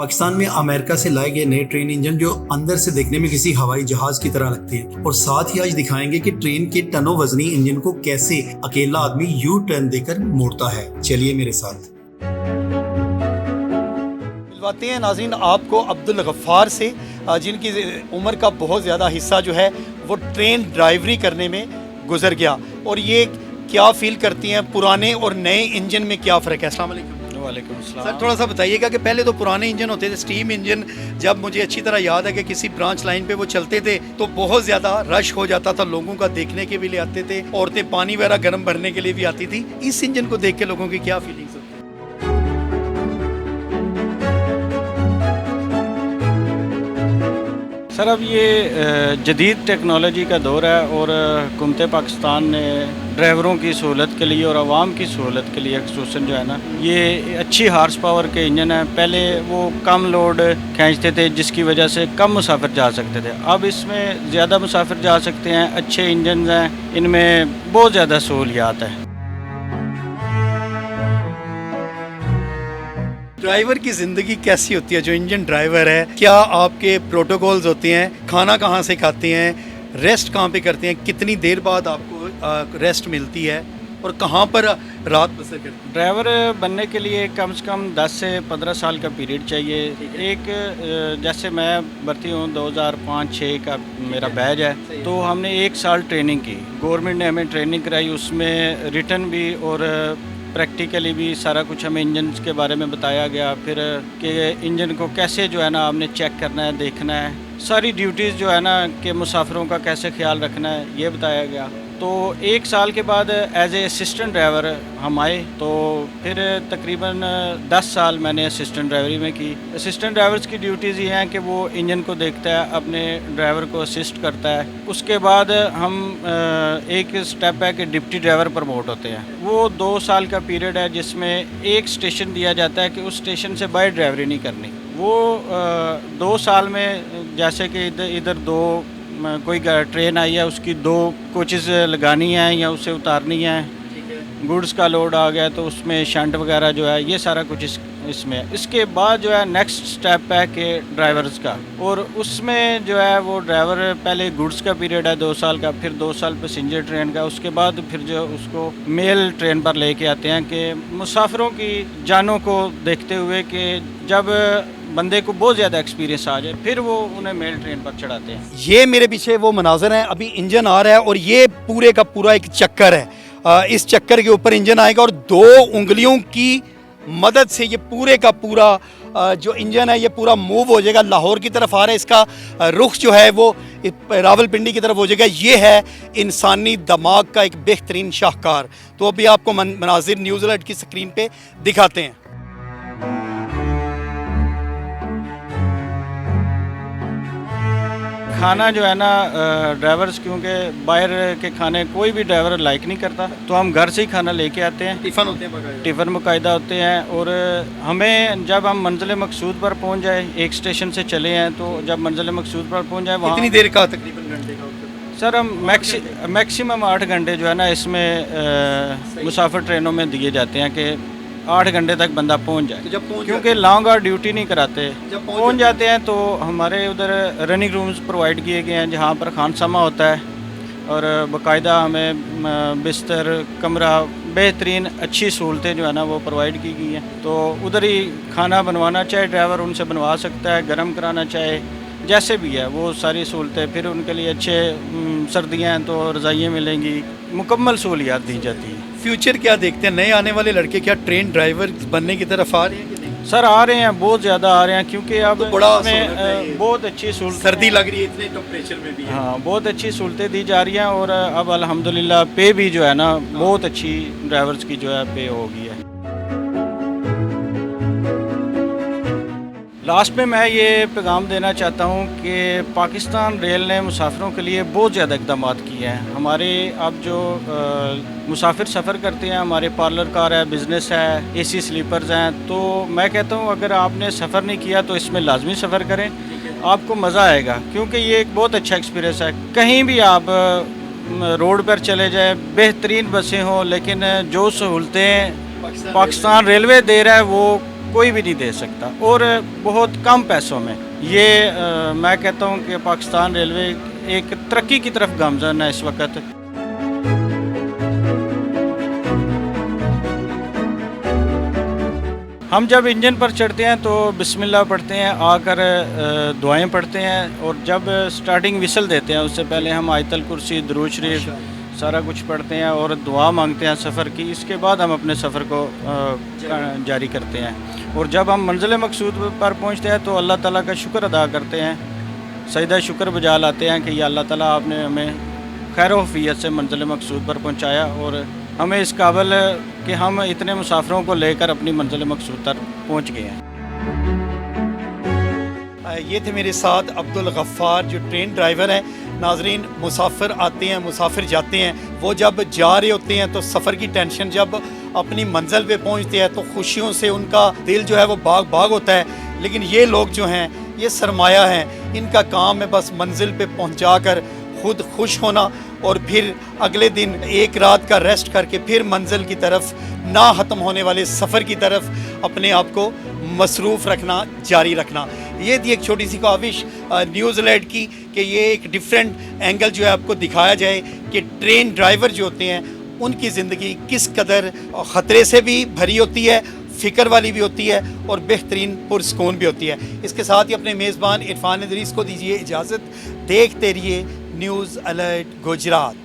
पाकिस्तान में अमेरिका से लाए गए नए ट्रेन इंजन जो अंदर से देखने में किसी हवाई जहाज की तरह लगते हैं, और साथ ही आज दिखाएंगे कि ट्रेन के टनों वजनी इंजन को कैसे अकेला आदमी यू टर्न देकर मोड़ता है। चलिए मेरे साथ। मिलवाते हैं नाज़रीन आपको अब्दुल गफ्फार से, जिनकी उम्र का बहुत ज़्यादा हिस्सा जो है वो ट्रेन ड्राइवरी करने में गुजर गया, और ये क्या फील करती हैं, पुराने और नए इंजन में क्या फ़र्क है। अस्सलाम वालेकुम। वालेकुम सलाम। सर थोड़ा सा बताइएगा कि पहले तो पुराने इंजन होते थे, स्टीम इंजन, जब मुझे अच्छी तरह याद है कि किसी ब्रांच लाइन पे वो चलते थे तो बहुत ज़्यादा रश हो जाता था, लोगों का देखने के भी लिए आते थे, औरतें पानी वगैरह गर्म भरने के लिए भी आती थी। इस इंजन को देख के लोगों की क्या फीलिंग्स होती है? सर अब ये जदीद टेक्नोलॉजी का दौर है और हुकूमत पाकिस्तान ने ड्राइवरों की सहूलत के लिए और आवाम की सहूलत के लिए खसूसन जो है ना, ये अच्छी हार्स पावर के इंजन है। पहले वो कम लोड खींचते थे जिसकी वजह से कम मुसाफिर जा सकते थे, अब इसमें ज़्यादा मुसाफिर जा सकते हैं। अच्छे इंजन हैं, इनमें बहुत ज़्यादा सहूलियात है। ड्राइवर की ज़िंदगी कैसी होती है? जो इंजन ड्राइवर है, क्या आपके प्रोटोकॉल्स होते हैं? खाना कहाँ से खाते हैं? रेस्ट कहाँ पे करते हैं? कितनी देर बाद आपको रेस्ट मिलती है? और कहाँ पर रात बसर करते हैं? ड्राइवर बनने के लिए कम से कम 10 से 15 साल का पीरियड चाहिए। एक जैसे मैं भर्ती हूँ 2005-06 का मेरा बैच है, तो हमने 1 साल ट्रेनिंग की। गवर्नमेंट ने हमें ट्रेनिंग कराई, उसमें रिटर्न भी और प्रैक्टिकली भी सारा कुछ हमें इंजन के बारे में बताया गया। फिर कि इंजन को कैसे जो है ना आपने चेक करना है, देखना है, सारी ड्यूटीज़ जो है ना कि मुसाफिरों का कैसे ख्याल रखना है, ये बताया गया। तो 1 साल के बाद एज ए असिस्टेंट ड्राइवर हम आए, तो फिर तकरीबन 10 साल मैंने असिस्टेंट ड्राइवरी में की। असिस्टेंट ड्राइवर्स की ड्यूटीज़ ये हैं कि वो इंजन को देखता है, अपने ड्राइवर को असिस्ट करता है। उसके बाद हम एक स्टेप है कि डिप्टी ड्राइवर प्रमोट होते हैं। वो 2 साल का पीरियड है जिसमें एक स्टेशन दिया जाता है कि उस स्टेशन से बाहर ड्राइवरी नहीं करनी। वो 2 साल में जैसे कि इधर 2 कोई ट्रेन आई है, उसकी 2 कोचेज़ लगानी है या उसे उतारनी है, गुड्स का लोड आ गया तो उसमें शंट वगैरह जो है, ये सारा कुछ इसमें है। इसके बाद जो है नेक्स्ट स्टेप है कि ड्राइवर्स का, और उसमें जो है वो ड्राइवर पहले गुड्स का पीरियड है 2 साल का, फिर 2 साल पैसेंजर ट्रेन का, उसके बाद फिर जो उसको मेल ट्रेन पर लेके आते हैं कि मुसाफिरों की जानों को देखते हुए कि जब बंदे को बहुत ज़्यादा एक्सपीरियंस आ जाए फिर वो उन्हें मेल ट्रेन पर चढ़ाते हैं। ये मेरे पीछे वो मनाजर हैं, अभी इंजन आ रहा है और ये पूरे का पूरा एक चक्कर है। इस चक्कर के ऊपर इंजन आएगा और 2 उंगलियों की मदद से ये पूरे का पूरा जो इंजन है ये पूरा मूव हो जाएगा। लाहौर की तरफ आ रहा है, इसका रुख जो है वो रावलपिंडी की तरफ हो जाएगा। ये है इंसानी दिमाग का एक बेहतरीन शाहकार। तो अभी आपको मनाजिर न्यूज़ अलर्ट की स्क्रीन पे दिखाते हैं। खाना जो है ना ड्राइवर्स, क्योंकि बाहर के खाने कोई भी ड्राइवर लाइक नहीं करता, तो हम घर से ही खाना लेके आते हैं। टिफ़न होते हैं, टिफ़िन बाकायदा होते हैं। और हमें जब हम मंजिल मकसूद पर पहुंच जाए, एक स्टेशन से चले हैं तो जब मंजिल मकसूद पर पहुंच जाए वहाँ कितनी देर का तकरीबन घंटे का? सर हम मैक्सिमम 8 घंटे जो है ना इसमें मुसाफिर ट्रेनों में दिए जाते हैं कि 8 घंटे तक बंदा पहुंच जाए। तो जब क्योंकि लॉन्ग आवर ड्यूटी नहीं कराते, जब पहुंच जाते हैं तो हमारे उधर रनिंग रूम्स प्रोवाइड किए गए हैं जहां पर खानसमा होता है, और बाकायदा हमें बिस्तर, कमरा, बेहतरीन अच्छी सहूलतें जो है ना वो प्रोवाइड की गई हैं। तो उधर ही खाना बनवाना चाहे ड्राइवर उनसे बनवा सकता है, गर्म कराना चाहे, जैसे भी है वो सारी सहूलतें। फिर उनके लिए अच्छे सर्दियाँ हैं तो रज़ाइयाँ मिलेंगी, मुकम्मल सहूलियात दी जाती हैं। फ्यूचर क्या देखते हैं? नए आने वाले लड़के क्या ट्रेन ड्राइवर बनने की तरफ आ रहे हैं कि नहीं? सर आ रहे हैं, बहुत ज़्यादा आ रहे हैं, क्योंकि अब तो बड़ा इसमें बहुत अच्छी सहूलत, सर्दी लग रही है, इतने टेम्परेचर में भी है। हाँ बहुत अच्छी सहूलतें दी जा रही हैं। और अब अल्हम्दुलिल्लाह पे भी जो है ना बहुत अच्छी ड्राइवर्स की जो है पे होगी है। लास्ट में मैं ये पैगाम देना चाहता हूँ कि पाकिस्तान रेल ने मुसाफिरों के लिए बहुत ज़्यादा इक़दाम किए हैं। हमारे अब जो मुसाफिर सफ़र करते हैं, हमारे पार्लर कार है, बिज़नेस है, एसी स्लीपर्स हैं, तो मैं कहता हूँ अगर आपने सफ़र नहीं किया तो इसमें लाजमी सफ़र करें, आपको मज़ा आएगा। क्योंकि ये एक बहुत अच्छा एक्सपीरियंस है। कहीं भी आप रोड पर चले जाए, बेहतरीन बसें हों, लेकिन जो सहूलतें पाकिस्तान रेलवे दे रहा है वो कोई भी नहीं दे सकता, और बहुत कम पैसों में। ये मैं कहता हूँ कि पाकिस्तान रेलवे एक तरक्की की तरफ गामज़न है इस वक्त। हम जब इंजन पर चढ़ते हैं तो बिस्मिल्लाह पढ़ते हैं, आकर दुआएं पढ़ते हैं, और जब स्टार्टिंग विसल देते हैं उससे पहले हम आयतल कुर्सी, दुरूद शरीफ सारा कुछ पढ़ते हैं और दुआ मांगते हैं सफ़र की। इसके बाद हम अपने सफ़र को जारी करते हैं, और जब हम मंजिल मकसूद पर पहुंचते हैं तो अल्लाह ताला का शुक्र अदा करते हैं, सजदा शुक्र बजा लाते हैं कि या अल्लाह ताला आपने हमें खैर वफ़ियत से मंजिल मकसूद पर पहुंचाया, और हमें इस काबिल कि हम इतने मुसाफिरों को लेकर अपनी मंजिल मकसूद तक पहुंच गए हैं। ये थे मेरे साथ अब्दुल गफ़्फ़ार जो ट्रेन ड्राइवर हैं। नाजरीन, मुसाफिर आते हैं, मुसाफिर जाते हैं, वो जब जा रहे होते हैं तो सफ़र की टेंशन, जब अपनी मंजिल पे पहुंचते हैं तो खुशियों से उनका दिल जो है वो बाग बाग होता है। लेकिन ये लोग जो हैं ये सरमाया हैं, इनका काम है बस मंजिल पे पहुंचा कर खुद खुश होना और फिर अगले दिन एक रात का रेस्ट करके फिर मंजिल की तरफ, ना ख़त्म होने वाले सफ़र की तरफ अपने आप को मसरूफ़ रखना, जारी रखना। ये थी एक छोटी सी काविश न्यूज़ अलर्ट की कि ये एक डिफरेंट एंगल जो है आपको दिखाया जाए कि ट्रेन ड्राइवर जो होते हैं उनकी ज़िंदगी किस कदर ख़तरे से भी भरी होती है, फ़िक्र वाली भी होती है और बेहतरीन पुरस्कून भी होती है। इसके साथ ही अपने मेज़बान इरफान इदरीस को दीजिए इजाज़त। देखते रहिए न्यूज़ अलर्ट गुजरात।